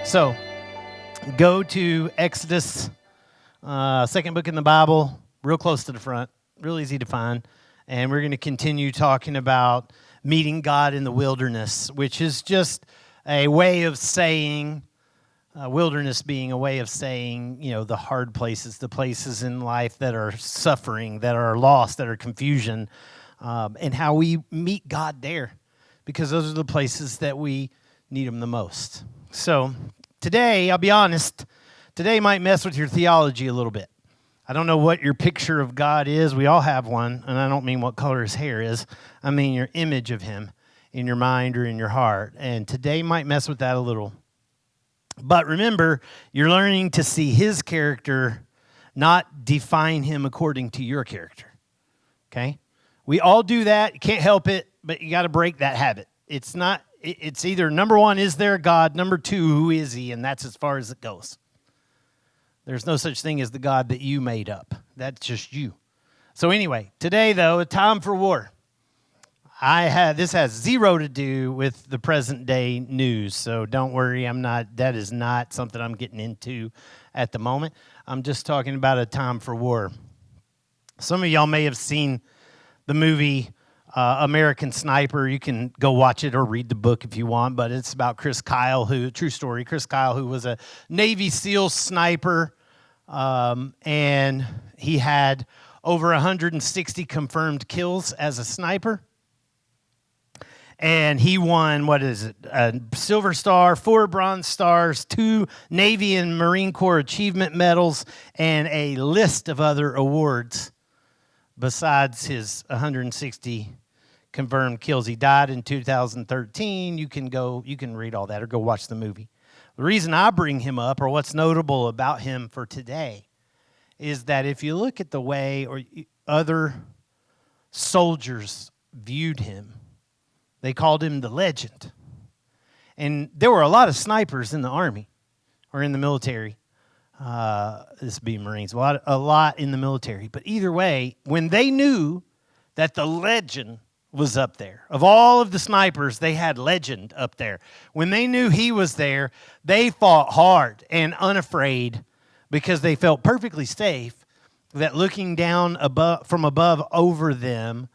So, go to Exodus, second book in the Bible, real close to the front, real easy to find. And we're going to continue talking about meeting God in the wilderness, which is just a way of saying, wilderness being a way of saying, the hard places, the places in life that are suffering, that are lost, that are confusion, and how we meet God there, because those are the places that we need Him the most. So today, I'll be honest, today might mess with your theology a little bit. I don't know what your picture of God is. We all have one, and I don't mean what color His hair is. I mean your image of Him in your mind or in your heart. And today might mess with that a little. But remember, you're learning to see His character, not define Him according to your character. Okay? We all do that. You can't help it, but you got to break that habit. It's either number one, is there a God? Number two, who is He? And that's as far as it goes. There's no such thing as the God that you made up. That's just you. So anyway, today though, a time for war. This has zero to do with the present day news. So don't worry, that is not something I'm getting into at the moment. I'm just talking about a time for war. Some of y'all may have seen the movie American Sniper. You can go watch it or read the book if you want, but it's about Chris Kyle, true story, Chris Kyle, who was a Navy SEAL sniper, and he had over 160 confirmed kills as a sniper. And he won, a Silver Star, 4 Bronze Stars, 2 Navy and Marine Corps Achievement Medals, and a list of other awards besides his 160 confirmed kills. He died in 2013. You can read all that or go watch the movie. The reason I bring him up, or what's notable about him for today, is that if you look at the way other soldiers viewed him, they called him the legend. And there were a lot of snipers in the Army or in the military. This would be Marines, a lot in the military. But either way, when they knew that the legend was up there, of all of the snipers, they had legend up there. When they knew he was there, they fought hard and unafraid because they felt perfectly safe that looking down from above over them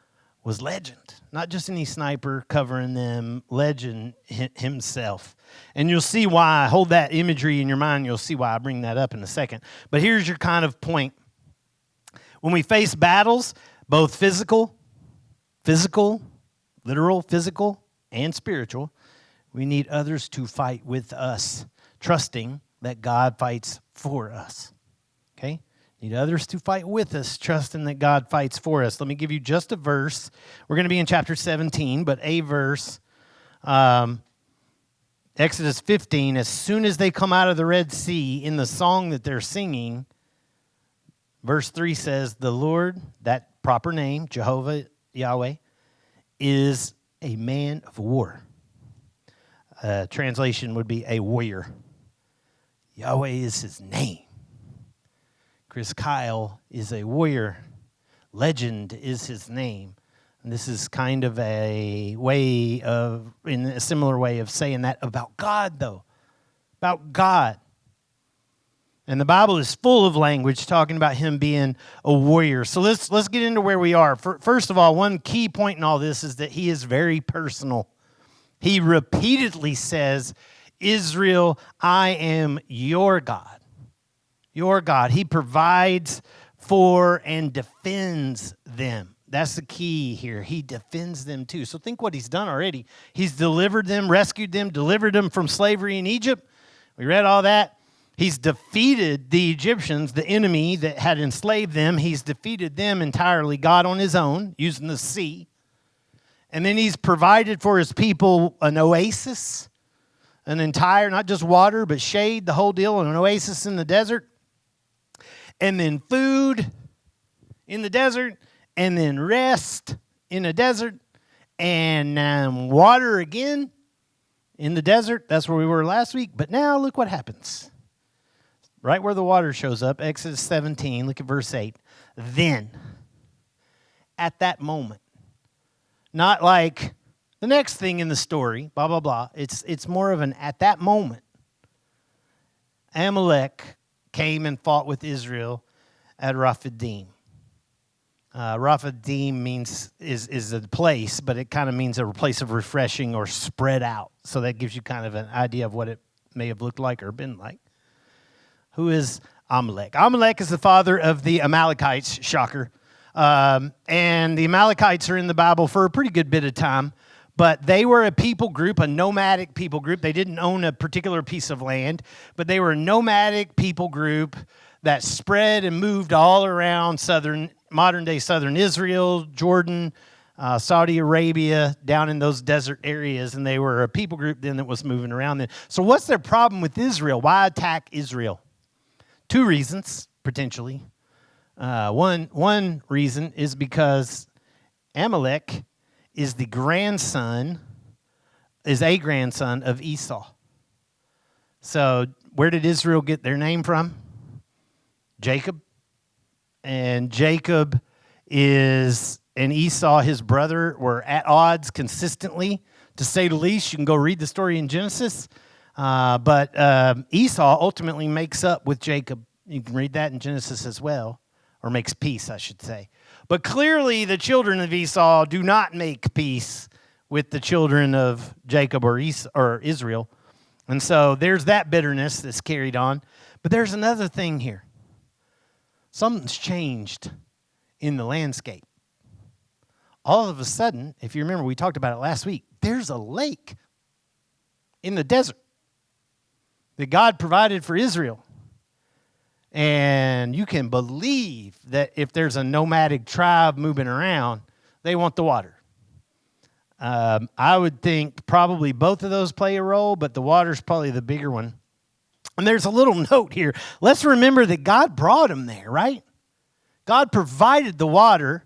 was legend. Not just any sniper covering them, legend himself. And you'll see why. Hold that imagery in your mind. You'll see why I bring that up in a second. But here's your kind of point. When we face battles, both physical, literal, physical, and spiritual, we need others to fight with us, trusting that God fights for us. Okay? Need others to fight with us, trusting that God fights for us. Let me give you just a verse. We're going to be in chapter 17, but a verse. Exodus 15, as soon as they come out of the Red Sea, in the song that they're singing, verse 3 says, the Lord, that proper name, Jehovah, Yahweh, is a man of war. Translation would be a warrior. Yahweh is His name. Chris Kyle is a warrior. Legend is his name. And this is kind of in a similar way of saying that about God, though. About God. And the Bible is full of language talking about Him being a warrior. So let's get into where we are. First of all, one key point in all this is that He is very personal. He repeatedly says, Israel, I am your God. Your God. He provides for and defends them. That's the key here. He defends them too. So think what He's done already. He's delivered them, rescued them, delivered them from slavery in Egypt. We read all that. He's defeated the Egyptians, the enemy that had enslaved them. He's defeated them entirely, God on His own, using the sea. And then He's provided for His people an oasis, an entire, not just water, but shade, the whole deal, an oasis in the desert. And then food in the desert, and then rest in the desert, and water again in the desert. That's where we were last week. But now look what happens. Right where the water shows up, Exodus 17, look at verse 8. Then, at that moment, not like the next thing in the story, blah, blah, blah. It's more of an at that moment. Amalek came and fought with Israel at Rephidim. Rephidim is a place, but it kind of means a place of refreshing or spread out. So that gives you kind of an idea of what it may have looked like or been like. Who is Amalek? Amalek is the father of the Amalekites, shocker. And the Amalekites are in the Bible for a pretty good bit of time. But they were a people group, a nomadic people group. They didn't own a particular piece of land, but they were a nomadic people group that spread and moved all around modern-day southern Israel, Jordan, Saudi Arabia, down in those desert areas. And they were a people group then that was moving around then. So what's their problem with Israel? Why attack Israel? Two reasons, potentially. One reason is because Amalek is a grandson of Esau. So where did Israel get their name from? Jacob. And Jacob and Esau, his brother, were at odds consistently, to say the least. You can go read the story in Genesis. But Esau ultimately makes up with Jacob. You can read that in Genesis as well, or makes peace, I should say. But clearly the children of Esau do not make peace with the children of Jacob or Israel. And so there's that bitterness that's carried on. But there's another thing here. Something's changed in the landscape. All of a sudden, if you remember, we talked about it last week, there's a lake in the desert that God provided for Israel. And you can believe that if there's a nomadic tribe moving around, they want the water. I would think probably both of those play a role, but the water's probably the bigger one. And there's a little note here. Let's remember that God brought them there, right? God provided the water.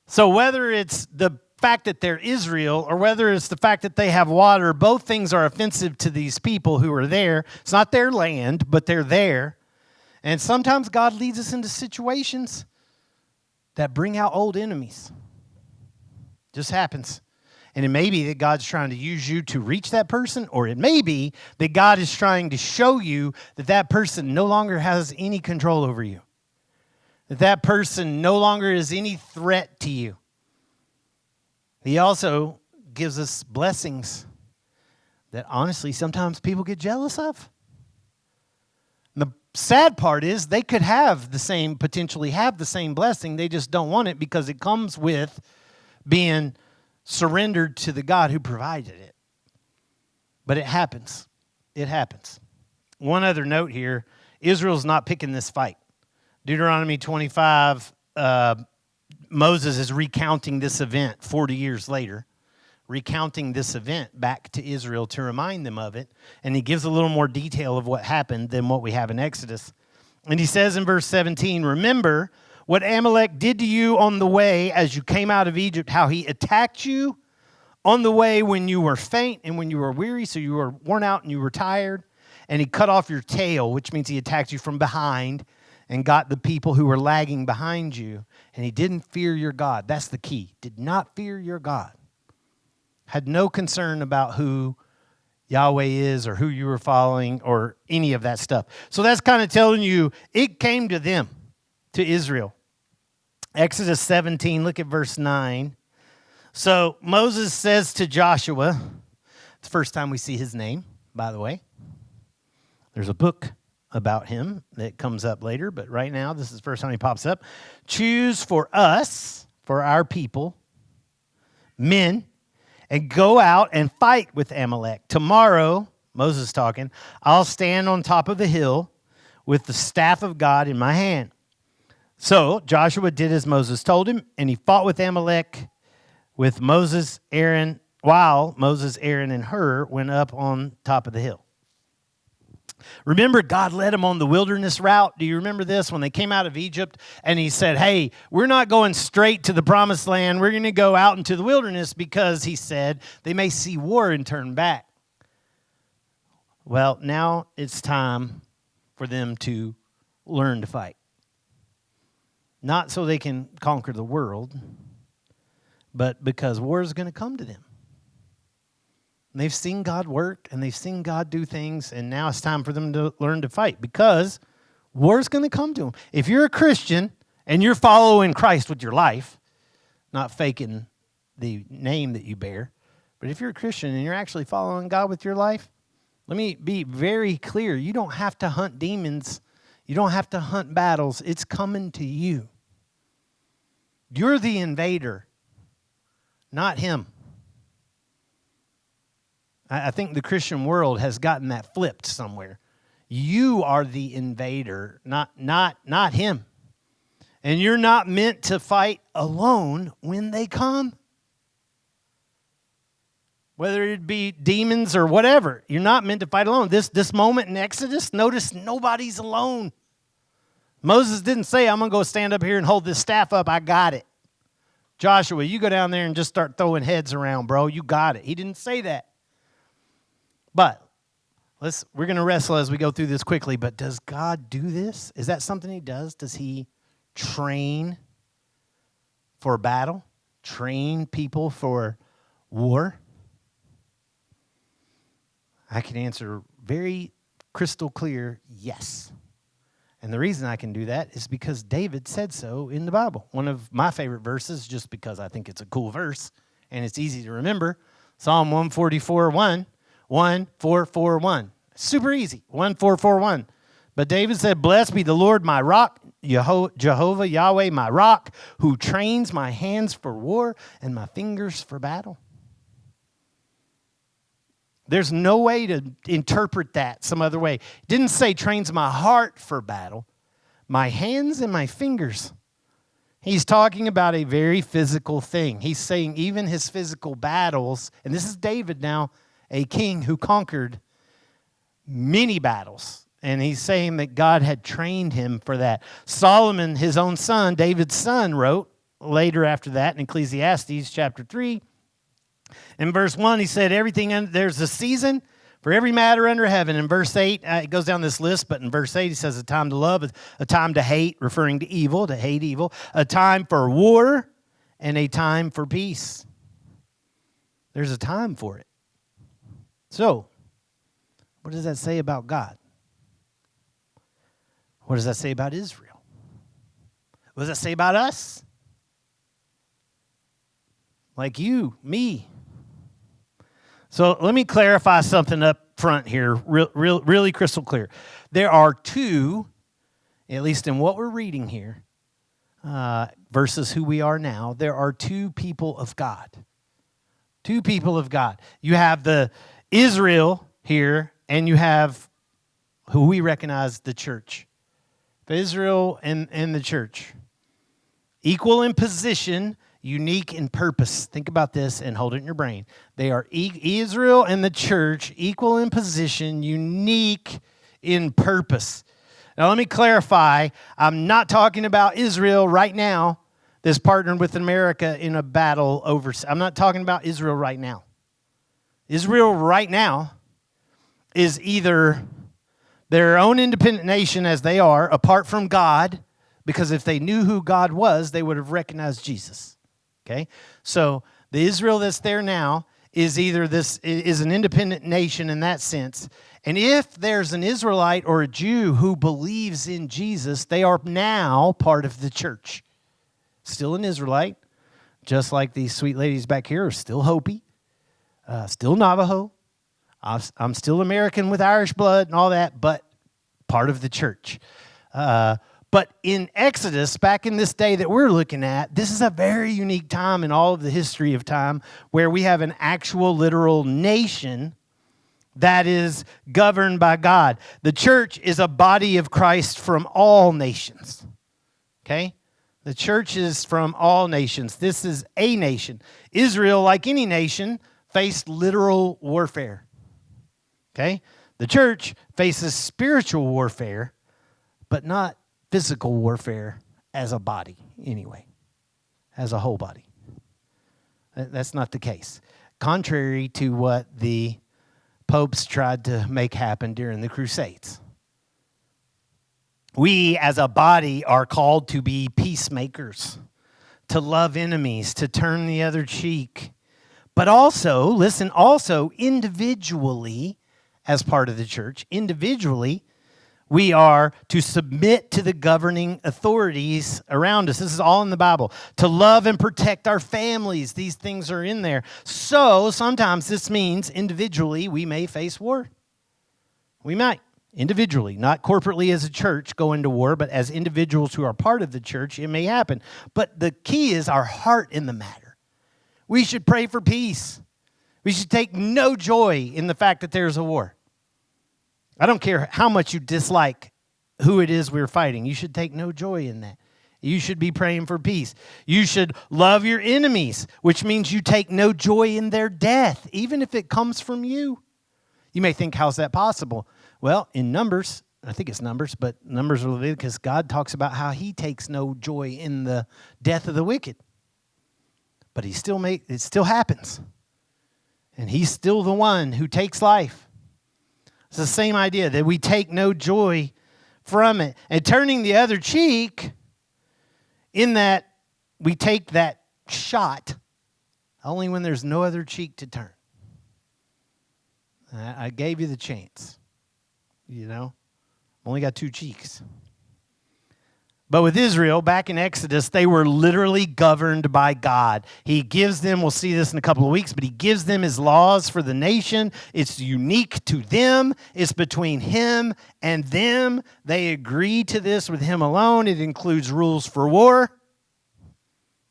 So whether it's the fact that they're Israel or whether it's the fact that they have water, both things are offensive to these people who are there. It's not their land, but they're there. And sometimes God leads us into situations that bring out old enemies. Just happens. And it may be that God's trying to use you to reach that person, or it may be that God is trying to show you that that person no longer has any control over you. That person no longer is any threat to you. He also gives us blessings that honestly sometimes people get jealous of. The sad part is they could potentially have the same blessing. They just don't want it because it comes with being surrendered to the God who provided it. But it happens. It happens. One other note here, Israel's not picking this fight. Deuteronomy 25, Moses is recounting this event 40 years later, recounting this event back to Israel to remind them of it. And he gives a little more detail of what happened than what we have in Exodus. And he says in verse 17, remember what Amalek did to you on the way as you came out of Egypt, how he attacked you on the way when you were faint and when you were weary, so you were worn out and you were tired. And he cut off your tail, which means he attacked you from behind and got the people who were lagging behind you. And he didn't fear your God. That's the key. Did not fear your God. Had no concern about who Yahweh is or who you were following or any of that stuff. So that's kind of telling you it came to them, to Israel. Exodus 17, look at verse 9. So Moses says to Joshua, it's the first time we see his name, by the way. There's a book about him that comes up later, but right now this is the first time he pops up. Choose for us, for our people, men, and go out and fight with Amalek. Tomorrow, Moses talking, I'll stand on top of the hill with the staff of God in my hand. So Joshua did as Moses told him, and he fought with Amalek with Moses, Aaron, while Moses, Aaron, and Hur went up on top of the hill. Remember, God led them on the wilderness route. Do you remember this? When they came out of Egypt and he said, hey, we're not going straight to the promised land. We're going to go out into the wilderness because, he said, they may see war and turn back. Well, now it's time for them to learn to fight. Not so they can conquer the world, but because war is going to come to them. And they've seen God work, and they've seen God do things, and now it's time for them to learn to fight because war's going to come to them. If you're a Christian and you're following Christ with your life, not faking the name that you bear, but if you're a Christian and you're actually following God with your life, let me be very clear. You don't have to hunt demons. You don't have to hunt battles. It's coming to you. You're the invader, not him. I think the Christian world has gotten that flipped somewhere. You are the invader, not him. And you're not meant to fight alone when they come. Whether it be demons or whatever, you're not meant to fight alone. This moment in Exodus, notice nobody's alone. Moses didn't say, I'm going to go stand up here and hold this staff up. I got it. Joshua, you go down there and just start throwing heads around, bro. You got it. He didn't say that. But we're going to wrestle as we go through this quickly. But does God do this? Is that something he does? Does he train for battle? Train people for war? I can answer very crystal clear, yes. And the reason I can do that is because David said so in the Bible. One of my favorite verses, just because I think it's a cool verse and it's easy to remember, Psalm 144:1, 1:4:4:1. Super easy, 1:4:4:1. But David said, blessed be the Lord my rock, Jehovah, Yahweh my rock, who trains my hands for war and my fingers for battle. There's no way to interpret that some other way. It didn't say trains my heart for battle, my hands and my fingers. He's talking about a very physical thing. He's saying even his physical battles, and this is David now, a king who conquered many battles. And he's saying that God had trained him for that. Solomon, his own son, David's son, wrote later after that in Ecclesiastes chapter 3, in verse 1, he said, there's a season for every matter under heaven. In verse 8, it goes down this list, but in verse 8, he says a time to love, a time to hate, referring to hate evil, a time for war, and a time for peace. There's a time for it. So, what does that say about God? What does that say about Israel? What does that say about us? Like you, me. So let me clarify something up front here, really crystal clear. There are two, at least in what we're reading here, versus who we are now, there are two people of God. Two people of God. You have the Israel here, and you have who we recognize, the church. The Israel and the church. Equal in position, unique in purpose. Think about this and hold it in your brain. They are Israel and the church, equal in position, unique in purpose. Now, let me clarify. I'm not talking about Israel right now that's partnered with America in a battle over. I'm not talking about Israel right now. Israel right now is either their own independent nation as they are, apart from God, because if they knew who God was, they would have recognized Jesus. Okay, so the Israel that's there now is is an independent nation in that sense. And if there's an Israelite or a Jew who believes in Jesus, they are now part of the church. Still an Israelite, just like these sweet ladies back here are still Hopi, still Navajo. I'm still American with Irish blood and all that, but part of the church. But in Exodus, back in this day that we're looking at, this is a very unique time in all of the history of time where we have an actual literal nation that is governed by God. The church is a body of Christ from all nations. Okay? The church is from all nations. This is a nation. Israel, like any nation, faced literal warfare. Okay? The church faces spiritual warfare, but not physical warfare as a body, anyway, as a whole body. That's not the case. Contrary to what the popes tried to make happen during the Crusades. We, as a body, are called to be peacemakers, to love enemies, to turn the other cheek. But also, listen, also individually, as part of the church, individually, we are to submit to the governing authorities around us. This is all in the Bible. To love and protect our families. These things are in there. So sometimes this means individually we may face war. We might. Individually, not corporately as a church go into war, but as individuals who are part of the church, it may happen. But the key is our heart in the matter. We should pray for peace. We should take no joy in the fact that there's a war. I don't care how much you dislike who it is we're fighting. You should take no joy in that. You should be praying for peace. You should love your enemies, which means you take no joy in their death, even if it comes from you. You may think, how's that possible? Well, in Numbers, I think it's Numbers, but Numbers or Leviticus, God talks about how he takes no joy in the death of the wicked. But it still happens. And he's still the one who takes life. It's the same idea that we take no joy from it. And turning the other cheek, in that we take that shot only when there's no other cheek to turn. I gave you the chance. You know, only got two cheeks. But with Israel, back in Exodus, they were literally governed by God. He gives them, we'll see this in a couple of weeks, but he gives them his laws for the nation. It's unique to them. It's between him and them. They agree to this with him alone. It includes rules for war.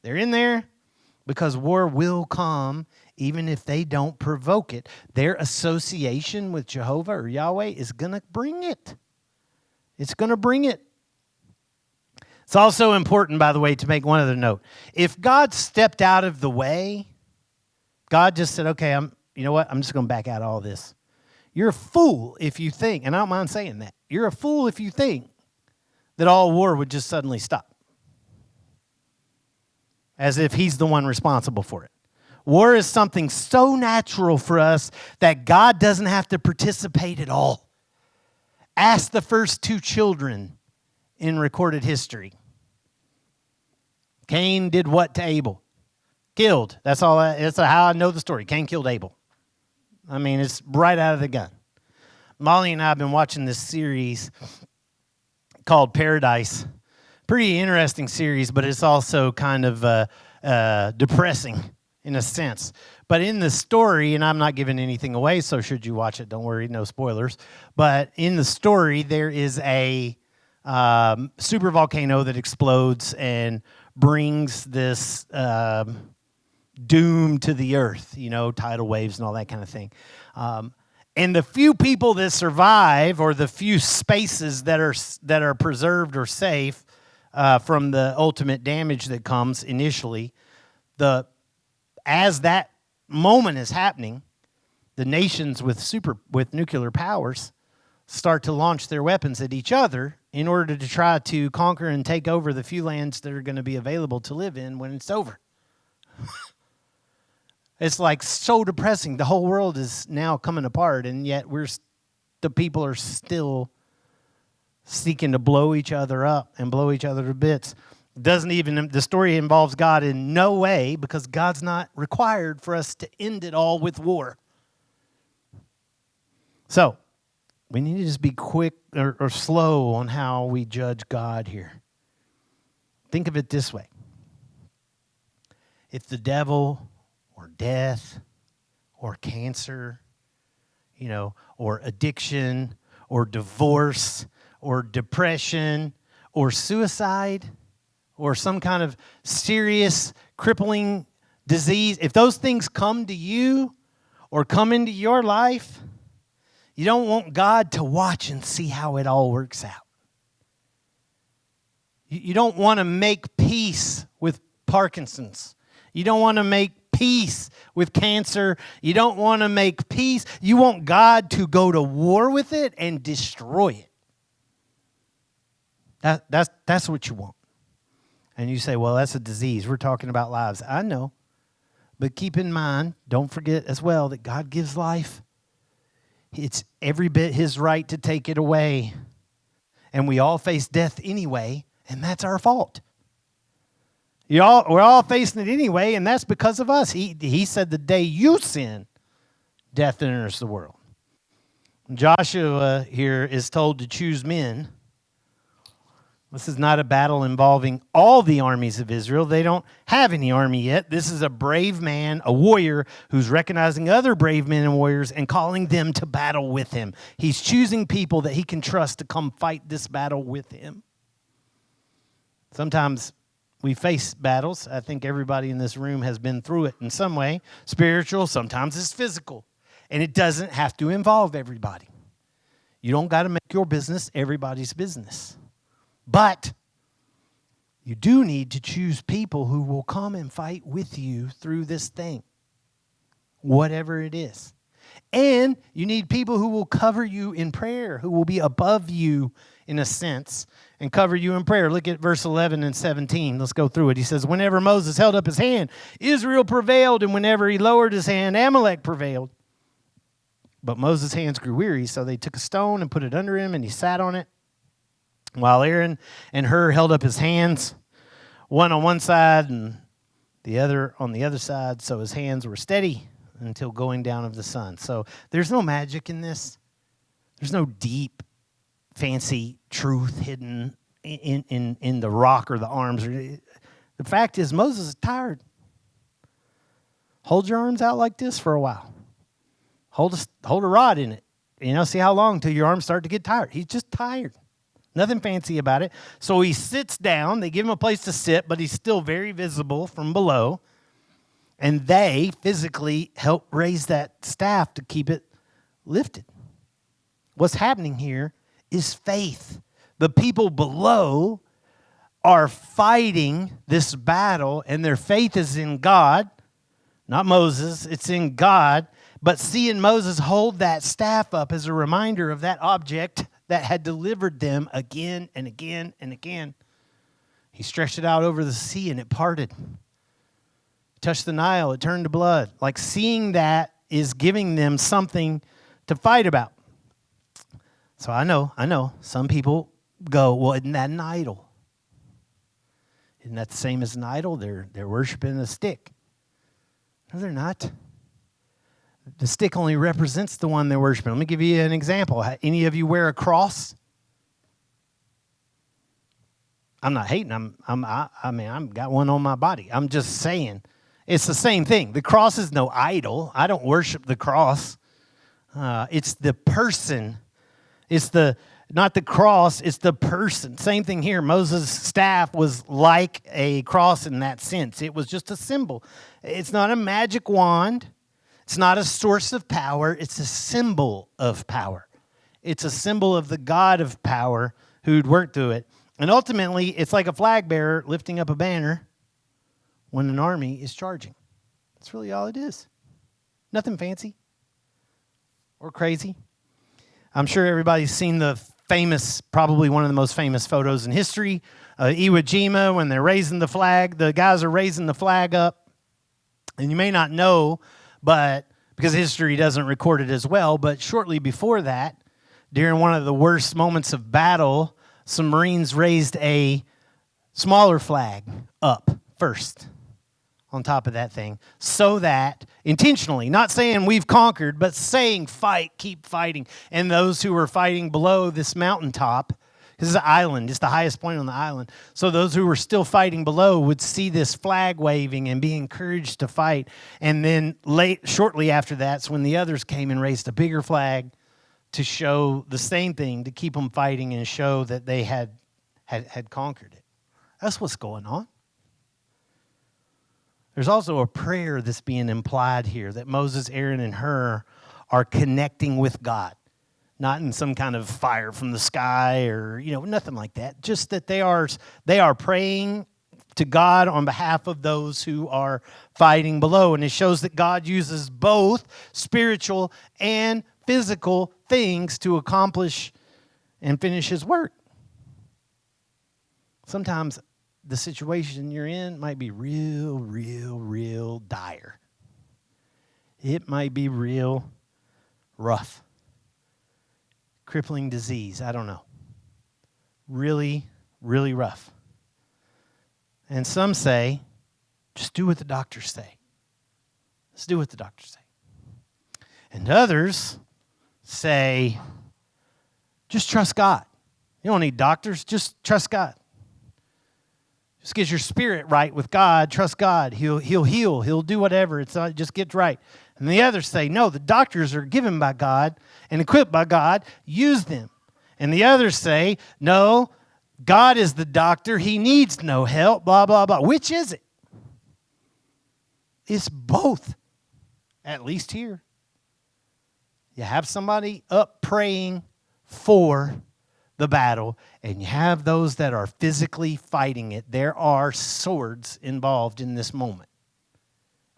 They're in there because war will come even if they don't provoke it. Their association with Jehovah or Yahweh is going to bring it. It's going to bring it. It's also important, by the way, to make one other note. If God stepped out of the way, God just said, okay, you know what? I'm just going to back out of all this. You're a fool if you think, and I don't mind saying that, you're a fool if you think that all war would just suddenly stop. As if he's the one responsible for it. War is something so natural for us that God doesn't have to participate at all. Ask the first two children in recorded history. Cain did what to Abel? Killed. That's all. That's how I know the story. Cain killed Abel. I mean, it's right out of the gun. Molly and I have been watching this series called Paradise. Pretty interesting series, but it's also kind of depressing in a sense. But in the story, and I'm not giving anything away, so should you watch it, don't worry, no spoilers. But in the story, there is a super volcano that explodes and brings this doom to the earth, you know, tidal waves and all that kind of thing. And the few people that survive, or the few spaces that are preserved or safe from the ultimate damage that comes initially, as that moment is happening, the nations with nuclear powers start to launch their weapons at each other in order to try to conquer and take over the few lands that are going to be available to live in when it's over. It's like so depressing. The whole world is now coming apart, and yet the people are still seeking to blow each other up and blow each other to bits. The story involves God in no way, because God's not required for us to end it all with war. So, we need to just be quick or slow on how we judge God here. Think of it this way. If the devil or death or cancer, or addiction or divorce or depression or suicide or some kind of serious crippling disease, if those things come to you or come into your life, you don't want God to watch and see how it all works out. You don't want to make peace with Parkinson's. You don't want to make peace with cancer. You don't want to make peace. You want God to go to war with it and destroy it. That's what you want. And you say, well, that's a disease. We're talking about lives. I know. But keep in mind, don't forget as well that God gives life. It's every bit his right to take it away. And we all face death anyway, and that's our fault. We're all facing it anyway, and that's because of us. He said the day you sin, death enters the world. Joshua here is told to choose men. This is not a battle involving all the armies of Israel. They don't have any army yet. This is a brave man, a warrior, who's recognizing other brave men and warriors and calling them to battle with him. He's choosing people that he can trust to come fight this battle with him. Sometimes we face battles. I think everybody in this room has been through it in some way. Spiritual, sometimes it's physical. And it doesn't have to involve everybody. You don't got to make your business everybody's business. But you do need to choose people who will come and fight with you through this thing, whatever it is. And you need people who will cover you in prayer, who will be above you in a sense, and cover you in prayer. Look at verse 11 and 17. Let's go through it. He says, whenever Moses held up his hand, Israel prevailed, and whenever he lowered his hand, Amalek prevailed. But Moses' hands grew weary, so they took a stone and put it under him, and he sat on it. While Aaron and Hur held up his hands, one on one side and the other on the other side, so his hands were steady until going down of the sun. So there's no magic in this. There's no deep, fancy truth hidden in the rock or the arms. The fact is, Moses is tired. Hold your arms out like this for a while. Hold a rod in it. See how long till your arms start to get tired. He's just tired. Nothing fancy about it. So he sits down. They give him a place to sit, but he's still very visible from below. And they physically help raise that staff to keep it lifted. What's happening here is faith. The people below are fighting this battle, and their faith is in God, not Moses. It's in God. But seeing Moses hold that staff up as a reminder of that object that had delivered them again and again and again. He stretched it out over the sea and it parted. It touched the Nile, it turned to blood. Like seeing that is giving them something to fight about. So I know, some people go, well, isn't that an idol? Isn't that the same as an idol? They're worshiping a stick. No, they're not. The stick only represents the one they're worshiping. Let me give you an example. Any of you wear a cross? I'm not hating. I've got one on my body. I'm just saying, it's the same thing. The cross is no idol. I don't worship the cross. It's the person. It's not the cross. It's the person. Same thing here. Moses' staff was like a cross in that sense. It was just a symbol. It's not a magic wand. It's not a source of power. It's a symbol of power. It's a symbol of the God of power who'd worked through it. And ultimately, it's like a flag bearer lifting up a banner when an army is charging. That's really all it is. Nothing fancy or crazy. I'm sure everybody's seen the famous, probably one of the most famous photos in history, Iwo Jima, when they're raising the flag. The guys are raising the flag up. And you may not know, but because history doesn't record it as well, but shortly before that, during one of the worst moments of battle, some Marines raised a smaller flag up first on top of that thing, so that intentionally, not saying we've conquered, but saying fight, keep fighting. And those who were fighting below this mountaintop, this is an island, it's the highest point on the island. So those who were still fighting below would see this flag waving and be encouraged to fight. And then shortly after that's when the others came and raised a bigger flag to show the same thing, to keep them fighting and show that they had conquered it. That's what's going on. There's also a prayer that's being implied here, that Moses, Aaron, and Hur are connecting with God. Not in some kind of fire from the sky or, nothing like that. Just that they are praying to God on behalf of those who are fighting below. And it shows that God uses both spiritual and physical things to accomplish and finish his work. Sometimes the situation you're in might be real dire. It might be real rough. Crippling disease, I don't know. Really rough. And some say, just do what the doctors say. Let's do what the doctors say. And others say, just trust God. You don't need doctors, just trust God. Just get your spirit right with God. Trust God. He'll heal. He'll do whatever. It's not, just get right. And the others say, no, the doctors are given by God and equipped by God. Use them. And the others say, no, God is the doctor. He needs no help, blah, blah, blah. Which is it? It's both, at least here. You have somebody up praying for the battle, and you have those that are physically fighting it. There are swords involved in this moment.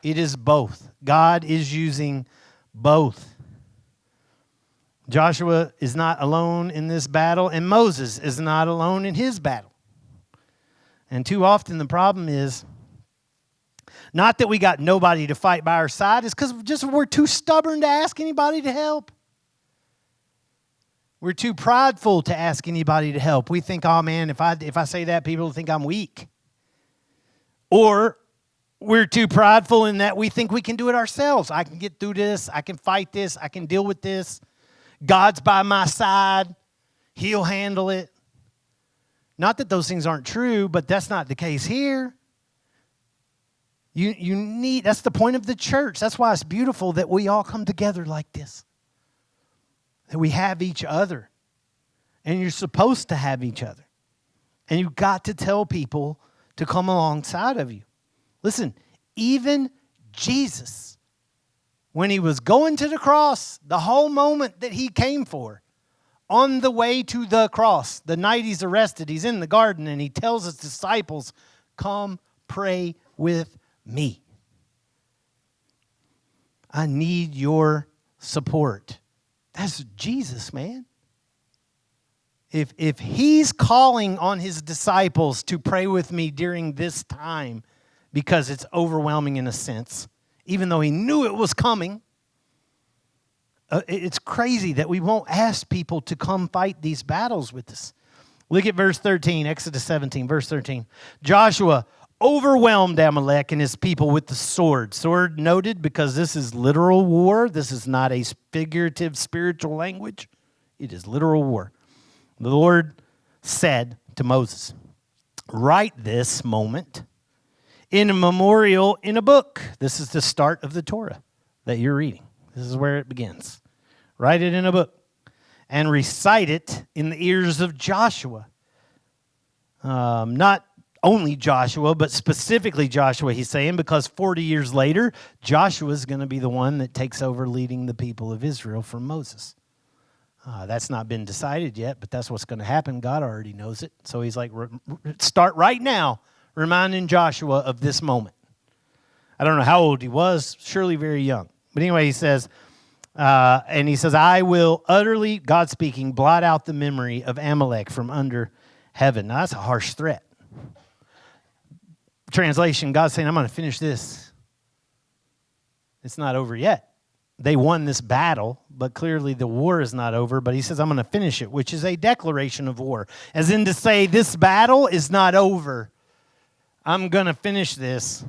It is both. God is using both. Joshua is not alone in this battle, and Moses is not alone in his battle. And too often the problem is not that we got nobody to fight by our side, it's because we're too stubborn to ask anybody to help. We're too prideful to ask anybody to help. We think, oh man, if I say that, people will think I'm weak. Or we're too prideful in that we think we can do it ourselves. I can get through this. I can fight this. I can deal with this. God's by my side. He'll handle it. Not that those things aren't true, but that's not the case here. You need, that's the point of the church. That's why it's beautiful that we all come together like this. That we have each other. And you're supposed to have each other. And you've got to tell people to come alongside of you. Listen, even Jesus, when he was going to the cross, the whole moment that he came for, on the way to the cross, the night he's arrested, he's in the garden and he tells his disciples, come pray with me. I need your support. That's Jesus, man. If he's calling on his disciples to pray with me during this time, because it's overwhelming in a sense, even though he knew it was coming, it's crazy that we won't ask people to come fight these battles with us. Look at verse 13, Exodus 17, verse 13. Joshua overwhelmed Amalek and his people with the sword. Sword noted because this is literal war. This is not a figurative spiritual language. It is literal war. The Lord said to Moses, write this moment in a memorial in a book. This is the start of the Torah that you're reading. This is where it begins. Write it in a book and recite it in the ears of Joshua. Not only Joshua, but specifically Joshua, he's saying, because 40 years later, Joshua is going to be the one that takes over leading the people of Israel from Moses. That's not been decided yet, but that's what's going to happen. God already knows it. So he's like, start right now reminding Joshua of this moment. I don't know how old he was, surely very young. But anyway, he says, I will utterly, God speaking, blot out the memory of Amalek from under heaven. Now, that's a harsh threat. Translation, God's saying, I'm going to finish this. It's not over yet. They won this battle, but clearly the war is not over. But he says, I'm going to finish it, which is a declaration of war. As in to say, this battle is not over. I'm going to finish this.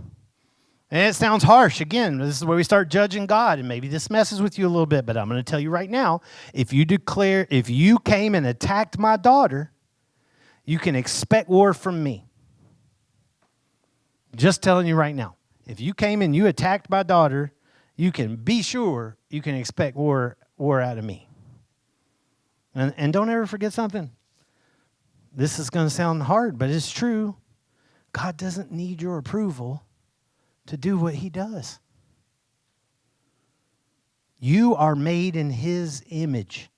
And it sounds harsh. Again, this is where we start judging God. And maybe this messes with you a little bit, but I'm going to tell you right now, if you came and attacked my daughter, you can expect war from me. Just telling you right now. If you came and you attacked my daughter, you can be sure you can expect war out of me. And don't ever forget something. This is going to sound hard, but it's true. God doesn't need your approval to do what he does. You are made in his image.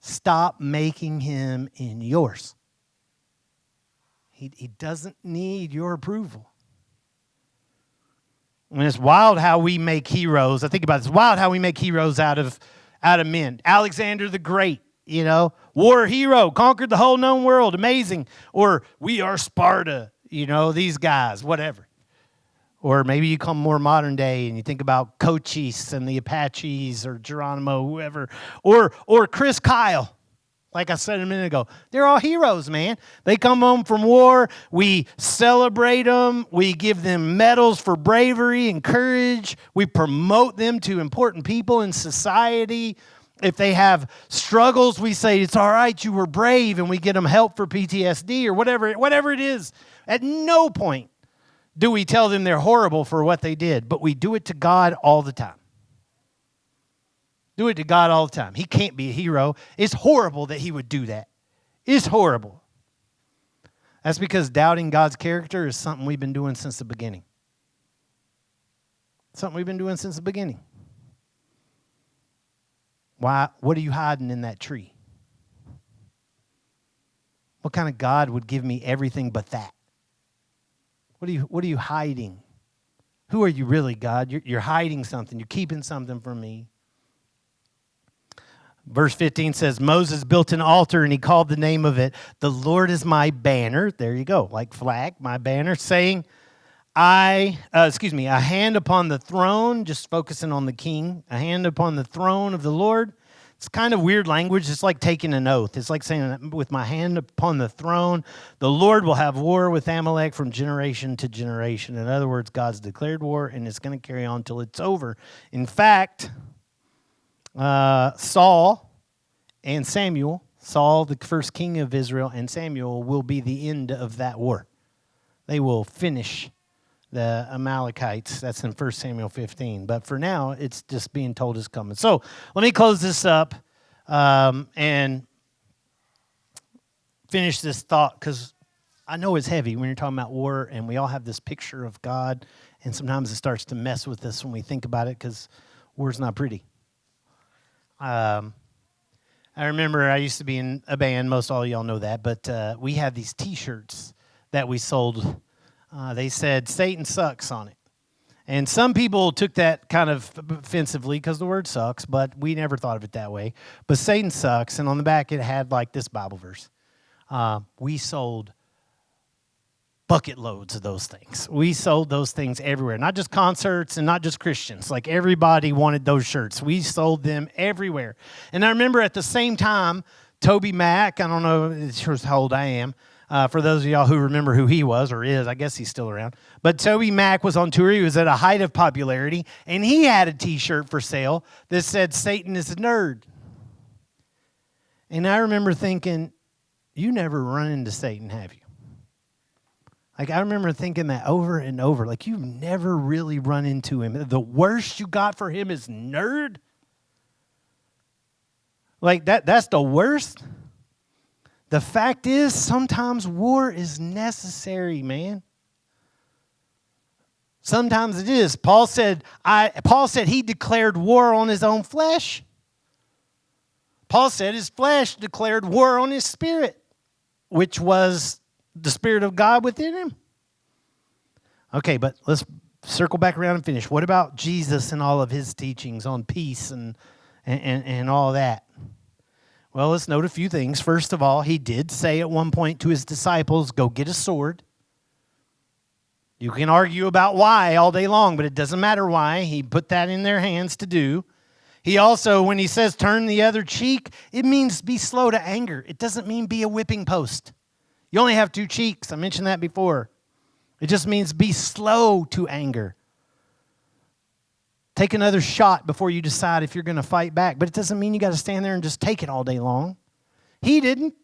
Stop making him in yours. He doesn't need your approval. And it's wild how we make heroes. I think about this. It's wild how we make heroes out of men. Alexander the Great, war hero, conquered the whole known world, amazing. Or we are Sparta, these guys, whatever. Or maybe you come more modern day and you think about Cochise and the Apaches or Geronimo, whoever. Or Chris Kyle. Like I said a minute ago, they're all heroes, man. They come home from war. We celebrate them. We give them medals for bravery and courage. We promote them to important people in society. If they have struggles, we say, it's all right, you were brave, and we get them help for PTSD or whatever it is. At no point do we tell them they're horrible for what they did, but we do it to God all the time. Do it to God all the time. He can't be a hero. It's horrible that he would do that. It's horrible. That's because doubting God's character is something we've been doing since the beginning. Something we've been doing since the beginning. Why? What are you hiding in that tree? What kind of God would give me everything but that? What are you hiding? Who are you really, God? You're hiding something. You're keeping something from me. Verse 15 says, Moses built an altar and he called the name of it, "The Lord is my banner." There you go, like flag, my banner, saying, a hand upon the throne, just focusing on the king, a hand upon the throne of the Lord. It's kind of weird language. It's like taking an oath. It's like saying, with my hand upon the throne, the Lord will have war with Amalek from generation to generation. In other words, God's declared war, and it's going to carry on till it's over. In fact, Saul and Samuel, Saul, the first king of Israel, and Samuel will be the end of that war. They will finish the Amalekites. That's in 1 Samuel 15. But for now, it's just being told is coming. So let me close this up and finish this thought, because I know it's heavy when you're talking about war, and we all have this picture of God, and sometimes it starts to mess with us when we think about it, because war's not pretty. I remember I used to be in a band. Most all of y'all know that. But we had these T-shirts that we sold. They said "Satan sucks" on it. And some people took that kind of offensively because the word sucks, but we never thought of it that way. But Satan sucks. And on the back it had like this Bible verse. We sold bucket loads of those things. We sold those things everywhere, not just concerts and not just Christians. Like everybody wanted those shirts. We sold them everywhere. And I remember at the same time, Toby Mac, I don't know how old I am, for those of y'all who remember who he was or is, I guess he's still around. But Toby Mac was on tour. He was at a height of popularity, and he had a T-shirt for sale that said, "Satan is a nerd." And I remember thinking, you never run into Satan, have you? Like, I remember thinking that over and over. Like, you've never really run into him. The worst you got for him is nerd? Like, that's the worst? The fact is, sometimes war is necessary, man. Sometimes it is. Paul said he declared war on his own flesh. Paul said his flesh declared war on his spirit, which was the Spirit of God within him. Okay, but let's circle back around and finish. What about Jesus and all of his teachings on peace and all that? Well, let's note a few things. First of all, he did say at one point to his disciples, "Go get a sword." You can argue about why all day long, but it doesn't matter why. He put that in their hands to do. He also, when he says turn the other cheek, it means be slow to anger. It doesn't mean be a whipping post. You only have two cheeks. I mentioned that before. It just means be slow to anger. Take another shot before you decide if you're going to fight back. But it doesn't mean you got to stand there and just take it all day long. He didn't.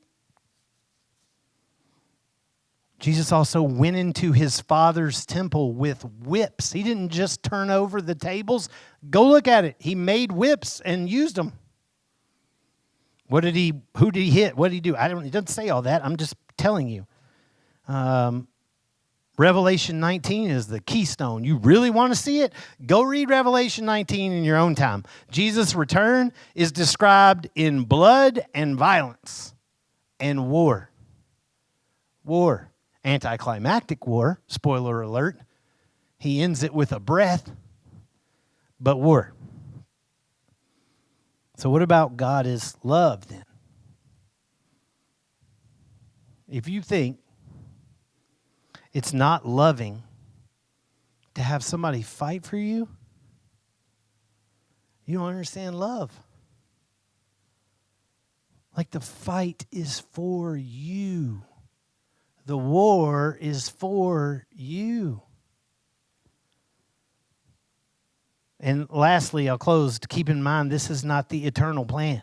Jesus also went into his Father's temple with whips. He didn't just turn over the tables. Go look at it. He made whips and used them. Who did he hit? What did he do? It doesn't say all that. I'm just telling you. Revelation 19 is the keystone. You really want to see it? Go read Revelation 19 in your own time. Jesus' return is described in blood and violence and war. War. Anticlimactic war. Spoiler alert. He ends it with a breath, but war. So what about God is love then? If you think it's not loving to have somebody fight for you, you don't understand love. Like the fight is for you. The war is for you. And lastly, I'll close to keep in mind this is not the eternal plan.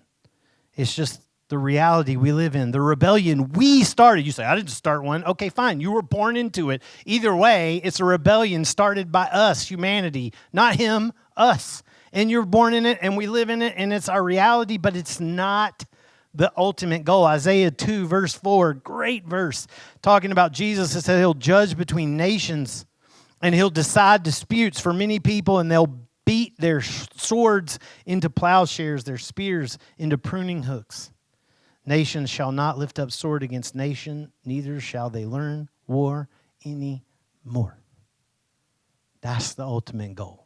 It's just the reality we live in. The rebellion we started. You say, I didn't start one. Okay, fine. You were born into it. Either way, it's a rebellion started by us, humanity, not him, us. And you're born in it and we live in it and it's our reality, but it's not the ultimate goal. Isaiah 2, verse 4, great verse, talking about Jesus. It says he'll judge between nations and he'll decide disputes for many people, and they'll beat their swords into plowshares, their spears into pruning hooks. Nation shall not lift up sword against nation, neither shall they learn war any more. That's the ultimate goal.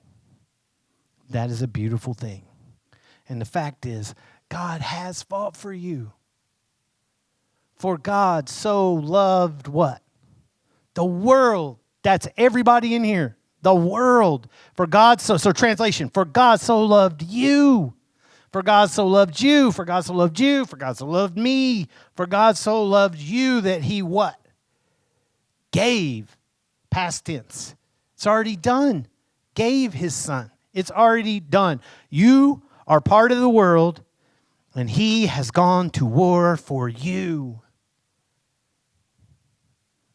That is a beautiful thing. And the fact is, God has fought for you. For God so loved what? The world. That's everybody in here. The world. For God so translation, for God so loved you. For God so loved you. For God so loved you. For God so loved me. For God so loved you that he what? Gave. Past tense. It's already done. Gave his son. It's already done. You are part of the world, and he has gone to war for you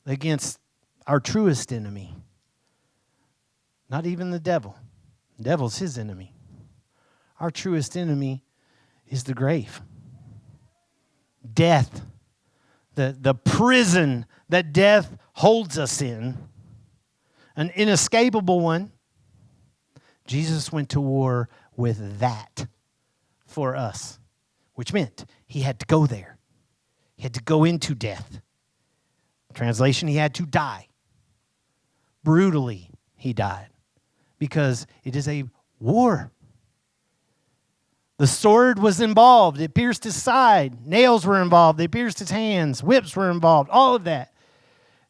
against our truest enemy. Not even the devil. The devil's his enemy. Our truest enemy is the grave. Death. The prison that death holds us in. An inescapable one. Jesus went to war with that for us, which meant he had to go there. He had to go into death. Translation, he had to die. Brutally, he died. Because it is a war. The sword was involved. It pierced his side. Nails were involved. They pierced his hands. Whips were involved. All of that.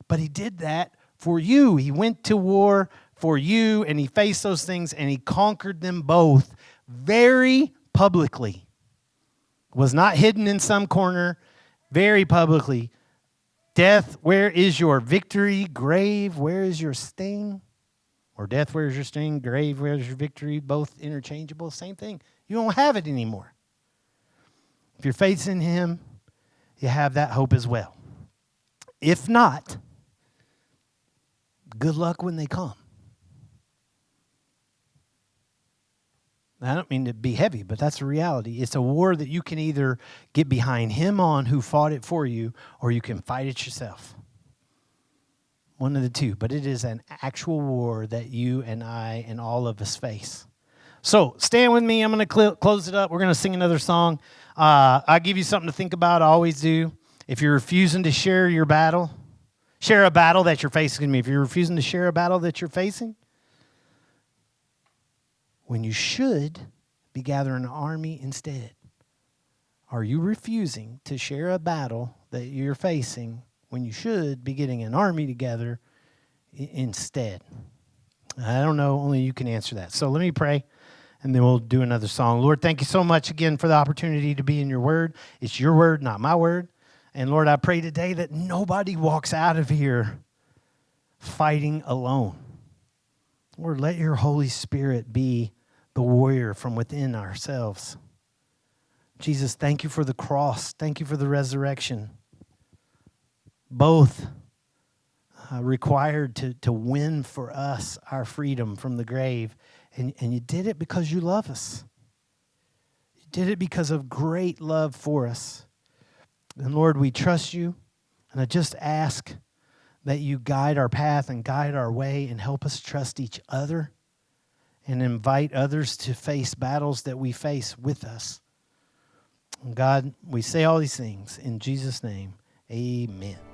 But he did that for you. He went to war for you, and he faced those things, and he conquered them both very publicly. Was not hidden in some corner. Very publicly. Death, where is your victory? Grave, where is your sting? Or death, where's your sting? Grave, where's your victory? Both interchangeable, same thing. You don't have it anymore. If your faith's in him, you have that hope as well. If not, good luck when they come. I don't mean to be heavy, but that's the reality. It's a war that you can either get behind him on who fought it for you, or you can fight it yourself. One of the two. But it is an actual war that you and I and all of us face. So stand with me. I'm going to close it up. We're going to sing another song. I'll give you something to think about. I always do. If you're refusing to share your battle, share a battle that you're facing. If you're refusing to share a battle that you're facing, when you should be gathering an army instead, are you refusing to share a battle that you're facing when you should be getting an army together instead? I don't know. Only you can answer that. So let me pray, and then we'll do another song. Lord, thank you so much again for the opportunity to be in your word. It's your word, not my word. And Lord, I pray today that nobody walks out of here fighting alone. Lord, let your Holy Spirit be the warrior from within ourselves. Jesus, thank you for the cross. Thank you for the resurrection. Both required to win for us our freedom from the grave. And you did it because you love us. You did it because of great love for us. And Lord, we trust you. And I just ask that you guide our path and guide our way and help us trust each other and invite others to face battles that we face with us. And God, we say all these things in Jesus' name. Amen.